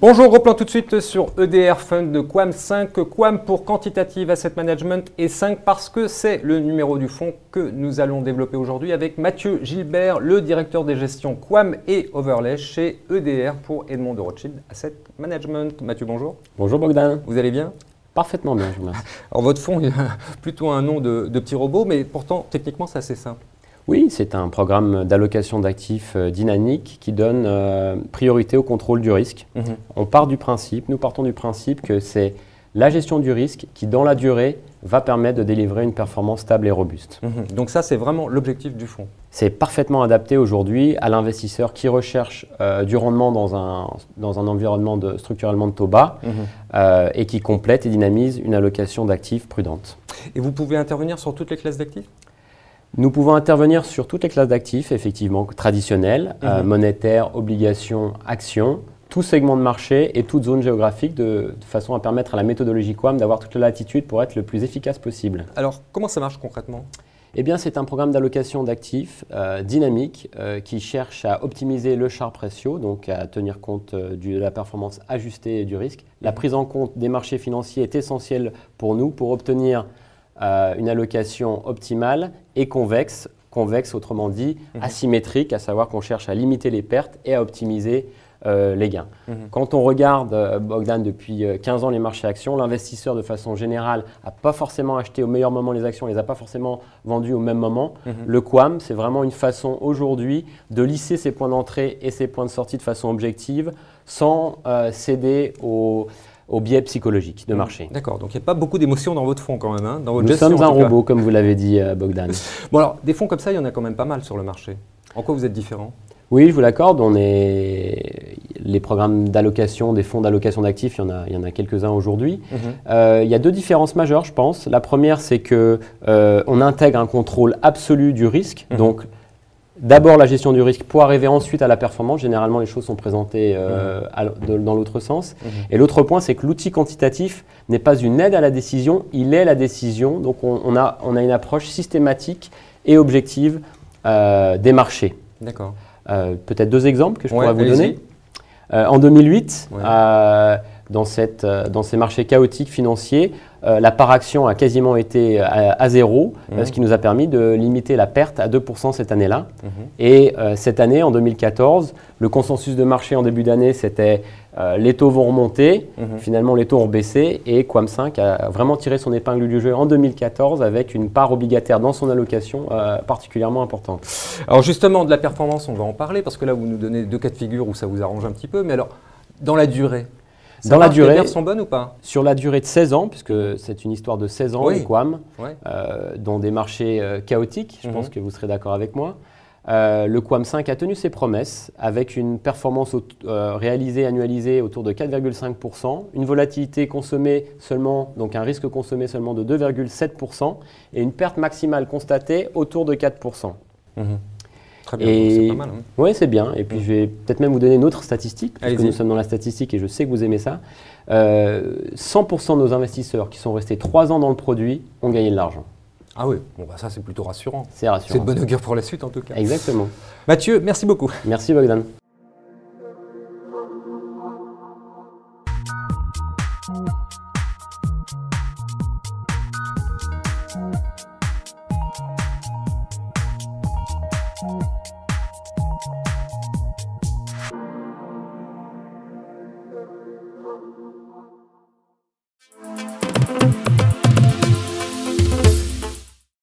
Bonjour, replan tout de suite sur EDR Fund de Quam 5. Quam pour Quantitative Asset Management et 5 parce que c'est le numéro du fonds que nous allons développer aujourd'hui avec Mathieu Gilbert, le directeur des gestions Quam et Overlay chez EDR pour Edmond de Rothschild Asset Management. Mathieu, bonjour. Bonjour Bogdan. Vous allez bien? Parfaitement bien, je vous remercie. Alors votre fonds, il a plutôt un nom de petit robot, mais pourtant techniquement c'est assez simple. Oui, c'est un programme d'allocation d'actifs dynamique qui donne priorité au contrôle du risque. Nous partons du principe que c'est la gestion du risque qui, dans la durée, va permettre de délivrer une performance stable et robuste. Donc ça, c'est vraiment l'objectif du fonds. C'est parfaitement adapté aujourd'hui à l'investisseur qui recherche du rendement dans un environnement structurellement de taux bas et qui complète et dynamise une allocation d'actifs prudente. Et vous pouvez intervenir sur toutes les classes d'actifs ? Nous pouvons intervenir sur toutes les classes d'actifs, effectivement, traditionnelles, monétaires, obligations, actions, tout segment de marché et toute zone géographique de façon à permettre à la méthodologie Quam d'avoir toute la latitude pour être le plus efficace possible. Alors, comment ça marche concrètement ? Eh bien, c'est un programme d'allocation d'actifs dynamique qui cherche à optimiser le Sharpe ratio, donc à tenir compte de la performance ajustée et du risque. La prise en compte des marchés financiers est essentielle pour nous pour obtenir une allocation optimale et convexe, autrement dit asymétrique, à savoir qu'on cherche à limiter les pertes et à optimiser les gains. Quand on regarde, Bogdan, depuis 15 ans les marchés actions, l'investisseur de façon générale n'a pas forcément acheté au meilleur moment les actions, ne les a pas forcément vendues au même moment. Le Quam, c'est vraiment une façon aujourd'hui de lisser ses points d'entrée et ses points de sortie de façon objective sans céder au biais psychologique de marché. D'accord, donc il n'y a pas beaucoup d'émotions dans votre fonds quand même, dans votre Nous gestion. Nous sommes un robot, comme vous l'avez dit, Bogdan. Bon alors, des fonds comme ça, il y en a quand même pas mal sur le marché. En quoi vous êtes différent ? Oui, je vous l'accorde, les programmes d'allocation, des fonds d'allocation d'actifs, il y en a quelques-uns aujourd'hui. Il y a deux différences majeures, je pense. La première, c'est qu'on intègre un contrôle absolu du risque. Donc, d'abord la gestion du risque pour arriver ensuite à la performance. Généralement, les choses sont présentées dans l'autre sens. Et l'autre point, c'est que l'outil quantitatif n'est pas une aide à la décision, il est la décision. Donc, on a une approche systématique et objective des marchés. D'accord. Peut-être deux exemples que je pourrais vous donner. En 2008, dans ces marchés chaotiques financiers, la part action a quasiment été à zéro, ce qui nous a permis de limiter la perte à 2% cette année-là. Et cette année, en 2014, le consensus de marché en début d'année, c'était les taux vont remonter. Finalement, les taux ont baissé et Quam 5 a vraiment tiré son épingle du jeu en 2014 avec une part obligataire dans son allocation particulièrement importante. Alors justement, de la performance, on va en parler parce que là, vous nous donnez deux cas de figure où ça vous arrange un petit peu. Mais alors, dans la durée, dans la durée, les perfs sont bonnes ou pas? Sur la durée de 16 ans, puisque c'est une histoire de 16 ans, Quam, dans des marchés chaotiques, je pense que vous serez d'accord avec moi. Le Quam 5 a tenu ses promesses avec une performance réalisée, annualisée autour de 4,5%, une volatilité consommée seulement, donc un risque consommé seulement de 2,7% et une perte maximale constatée autour de 4%. Très bien, c'est pas mal. Oui, c'est bien. Et puis je vais peut-être même vous donner une autre statistique, puisque nous sommes dans la statistique et je sais que vous aimez ça. 100% de nos investisseurs qui sont restés 3 ans dans le produit ont gagné de l'argent. Ah oui, bon, bah ça c'est plutôt rassurant. C'est rassurant. C'est de bonne augure pour la suite en tout cas. Exactement. Mathieu, merci beaucoup. Merci Bogdan.